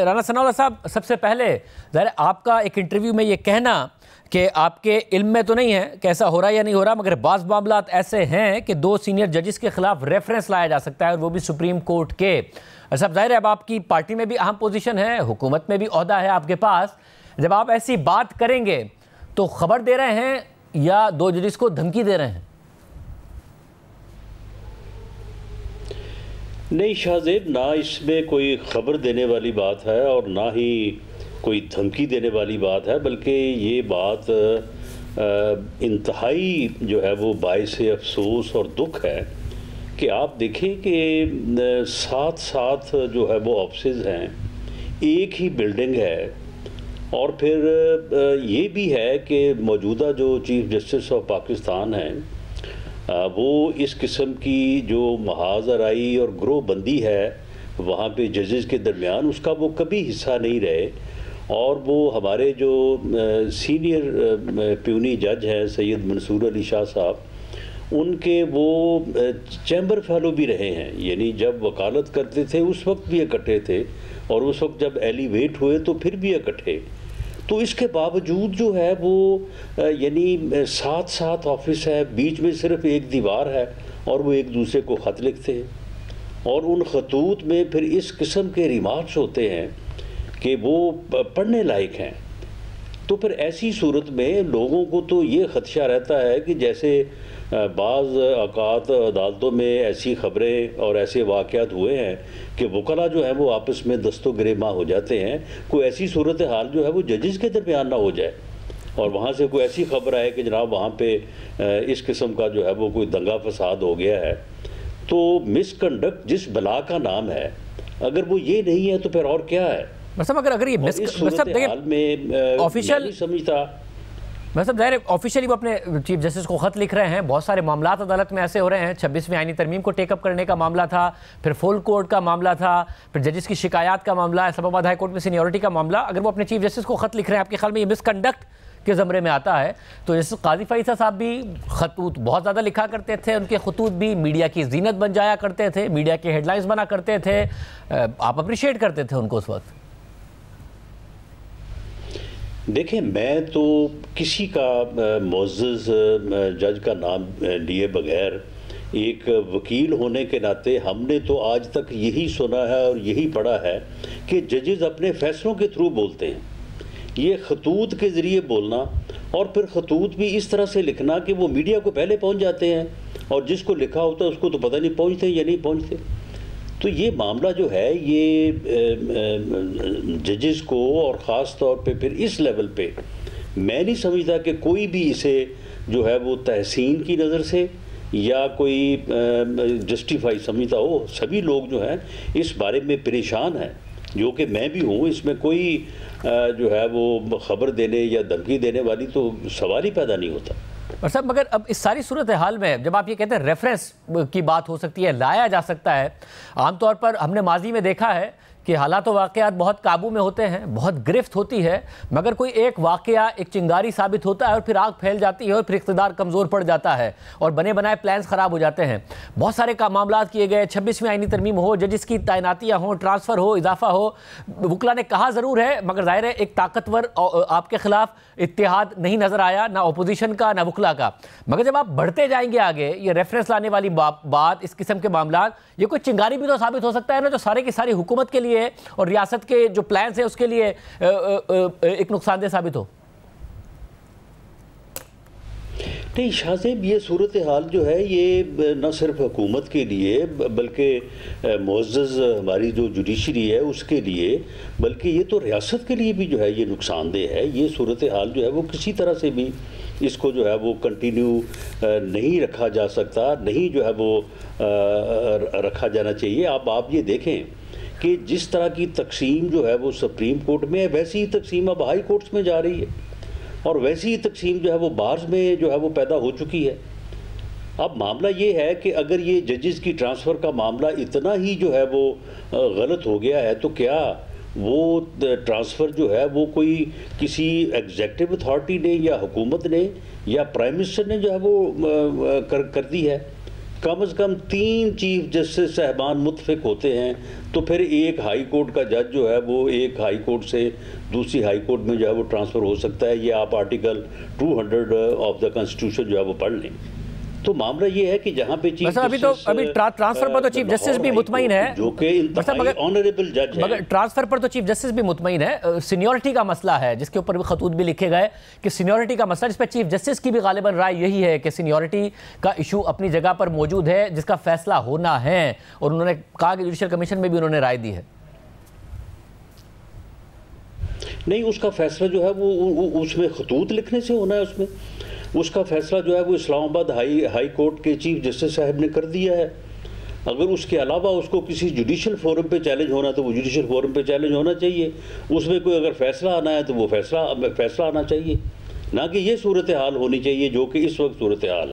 رانا ثناء اللہ صاحب، سب سے پہلے ظاہر آپ کا ایک انٹرویو میں یہ کہنا کہ آپ کے علم میں تو نہیں ہے کہ ایسا ہو رہا ہے یا نہیں ہو رہا، مگر بعض معاملات ایسے ہیں کہ 2 سینئر ججز کے خلاف ریفرنس لایا جا سکتا ہے، اور وہ بھی سپریم کورٹ کے۔ صاحب ظاہر ہے اب آپ کی پارٹی میں بھی اہم پوزیشن ہے، حکومت میں بھی عہدہ ہے آپ کے پاس، جب آپ ایسی بات کریں گے تو خبر دے رہے ہیں یا 2 ججز کو دھمکی دے رہے ہیں؟ نہیں شاہ زیب، نہ اس میں کوئی خبر دینے والی بات ہے اور نہ ہی کوئی دھمکی دینے والی بات ہے، بلکہ یہ بات انتہائی جو ہے وہ باعث افسوس اور دکھ ہے کہ آپ دیکھیں کہ ساتھ ساتھ جو ہے وہ آفسز ہیں، ایک ہی بلڈنگ ہے، اور پھر یہ بھی ہے کہ موجودہ جو چیف جسٹس آف پاکستان ہیں وہ اس قسم کی جو محاذ آرائی اور گروہ بندی ہے وہاں پہ ججز کے درمیان، اس کا وہ کبھی حصہ نہیں رہے، اور وہ ہمارے جو سینئر پیونی جج ہیں سید منصور علی شاہ صاحب، ان کے وہ چیمبر فیلو بھی رہے ہیں، یعنی جب وکالت کرتے تھے اس وقت بھی اکٹھے تھے، اور اس وقت جب ایلیویٹ ہوئے تو پھر بھی اکٹھے۔ تو اس کے باوجود جو ہے وہ یعنی ساتھ ساتھ آفس ہے، بیچ میں صرف ایک دیوار ہے، اور وہ ایک دوسرے کو خط لکھتے ہیں، اور ان خطوط میں پھر اس قسم کے ریمارکس ہوتے ہیں کہ وہ پڑھنے لائق ہیں۔ تو پھر ایسی صورت میں لوگوں کو تو یہ خدشہ رہتا ہے کہ جیسے بعض اوقات عدالتوں میں ایسی خبریں اور ایسے واقعات ہوئے ہیں کہ وکلاء جو ہیں وہ آپس میں دست و گریباں ہو جاتے ہیں، کوئی ایسی صورتحال جو ہے وہ ججز کے درمیان نہ ہو جائے، اور وہاں سے کوئی ایسی خبر آئے کہ جناب وہاں پہ اس قسم کا جو ہے وہ کوئی دنگا فساد ہو گیا ہے۔ تو مس کنڈکٹ جس بلا کا نام ہے، اگر وہ یہ نہیں ہے تو پھر اور کیا ہے؟ مطلب اگر یہ اس صورتحال میں میں نہیں سمجھتا۔ مطلب ظاہر آفیشلی وہ اپنے چیف جسٹس کو خط لکھ رہے ہیں، بہت سارے معاملات عدالت میں ایسے ہو رہے ہیں، 26ویں آئینی ترمیم کو ٹیک اپ کرنے کا معاملہ تھا، پھر فل کورٹ کا معاملہ تھا، پھر ججز کی شکایات کا معاملہ ہے، اسلام آباد ہائی کورٹ میں سینیورٹی کا معاملہ۔ اگر وہ اپنے چیف جسٹس کو خط لکھ رہے ہیں، آپ کے خیال میں یہ مس کنڈکٹ کے زمرے میں آتا ہے؟ تو جیسے قاضی فیصل صاحب بھی خطوط بہت زیادہ لکھا کرتے تھے، ان کے خطوط بھی میڈیا کی زینت بن جایا کرتے تھے، میڈیا کے ہیڈ لائنز بنا کرتے تھے، آپ اپریشیٹ کرتے تھے ان کو اس وقت؟ دیکھیں، میں تو کسی کا معزز جج کا نام لیے بغیر ایک وکیل ہونے کے ناطے ہم نے تو آج تک یہی سنا ہے اور یہی پڑھا ہے کہ ججز اپنے فیصلوں کے تھرو بولتے ہیں۔ یہ خطوط کے ذریعے بولنا، اور پھر خطوط بھی اس طرح سے لکھنا کہ وہ میڈیا کو پہلے پہنچ جاتے ہیں، اور جس کو لکھا ہوتا ہے اس کو تو پتہ نہیں پہنچتے یا نہیں پہنچتے۔ تو یہ معاملہ جو ہے یہ ججز کو، اور خاص طور پہ پھر اس لیول پہ، میں نہیں سمجھتا کہ کوئی بھی اسے جو ہے وہ تحسین کی نظر سے یا کوئی جسٹیفائی سمجھتا ہو۔ سبھی لوگ جو ہیں اس بارے میں پریشان ہیں، جو کہ میں بھی ہوں، اس میں کوئی جو ہے وہ خبر دینے یا دھمکی دینے والی تو سوال ہی پیدا نہیں ہوتا۔ اور صاحب مگر اب اس ساری صورتحال میں جب آپ یہ کہتے ہیں ریفرنس کی بات ہو سکتی ہے، لایا جا سکتا ہے، عام طور پر ہم نے ماضی میں دیکھا ہے کہ حالات و واقعات بہت قابو میں ہوتے ہیں، بہت گرفت ہوتی ہے، مگر کوئی ایک واقعہ ایک چنگاری ثابت ہوتا ہے اور پھر آگ پھیل جاتی ہے اور پھر اقتدار کمزور پڑ جاتا ہے اور بنے بنائے پلانز خراب ہو جاتے ہیں۔ بہت سارے معاملات کیے گئے، 26ویں آئینی ترمیم ہو، ججز کی تعیناتیاں ہوں، ٹرانسفر ہو، اضافہ ہو، وکلاء نے کہا ضرور ہے، مگر ظاہر ہے ایک طاقتور آپ کے خلاف اتحاد نہیں نظر آیا، نہ اپوزیشن کا نہ وکلاء کا۔ مگر جب آپ بڑھتے جائیں گے آگے، یہ ریفرنس لانے والی بات، اس قسم کے معاملات، یہ کوئی چنگاری بھی تو ثابت ہو سکتا ہے نا، جو سارے کی ساری حکومت کے لیے اور ریاست کے جو پلانز ہیں اس کے لیے ایک نقصان دہ ثابت ہو۔ نہیں شاہ صاحب، یہ صورتحال جو ہے یہ نہ صرف حکومت کے لیے بلکہ معزز ہماری جو جوڈیشری ہے اس کے لیے، بلکہ یہ تو ریاست کے لیے بھی جو ہے یہ نقصان دہ ہے۔ یہ صورتحال جو ہے وہ کسی طرح سے بھی اس کو جو ہے وہ کنٹینیو نہیں رکھا جا سکتا، نہیں جو ہے وہ رکھا جانا چاہیے۔ آپ یہ دیکھیں کہ جس طرح کی تقسیم جو ہے وہ سپریم کورٹ میں ہے، ویسی ہی تقسیم اب ہائی کورٹس میں جا رہی ہے، اور ویسی ہی تقسیم جو ہے وہ بارز میں جو ہے وہ پیدا ہو چکی ہے۔ اب معاملہ یہ ہے کہ اگر یہ ججز کی ٹرانسفر کا معاملہ اتنا ہی جو ہے وہ غلط ہو گیا ہے، تو کیا وہ ٹرانسفر جو ہے وہ کوئی کسی ایگزیکٹو اتھارٹی نے یا حکومت نے یا پرائم منسٹر نے جو ہے وہ کر دی ہے؟ کم از کم 3 چیف جسٹس صاحبان متفق ہوتے ہیں تو پھر ایک ہائی کورٹ کا جج جو ہے وہ ایک ہائی کورٹ سے دوسری ہائی کورٹ میں جو ہے وہ ٹرانسفر ہو سکتا ہے. یہ آپ آرٹیکل 200 آف دا کنسٹیٹیوشن جو ہے وہ پڑھ لیں. تو معاملہ یہ ہے کہ جہاں پہ چیف جسٹس ابھی ٹرانسفر پر تو چیف جسٹس بھی مطمئن ہے, جو کہ انتہائی آنریبل جج ہے, مگر ٹرانسفر پر تو چیف جسٹس بھی مطمئن ہے. سینیورٹی کا مسئلہ ہے جس کے اوپر بھی خطوط بھی لکھے گئے کہ سینیورٹی کا مسئلہ, جس پہ چیف جسٹس کی بھی غالباً رائے یہی ہے کہ سینیورٹی کا ایشو اپنی جگہ پر موجود ہے جس کا فیصلہ ہونا ہے, اور انہوں نے کہا کہ جوڈیشل کمیشن میں بھی انہوں نے رائے دی ہے. نہیں, اس کا فیصلہ جو ہے وہ اس میں خطوط لکھنے سے ہونا ہے. اس کا فیصلہ جو ہے وہ اسلام آباد ہائی کورٹ کے چیف جسٹس صاحب نے کر دیا ہے. اگر اس کے علاوہ اس کو کسی جوڈیشل فورم پہ چیلنج ہونا تو وہ جوڈیشل فورم پہ چیلنج ہونا چاہیے. اس میں کوئی اگر فیصلہ آنا ہے تو وہ فیصلہ آنا چاہیے, نہ کہ یہ صورتحال ہونی چاہیے جو کہ اس وقت صورتحال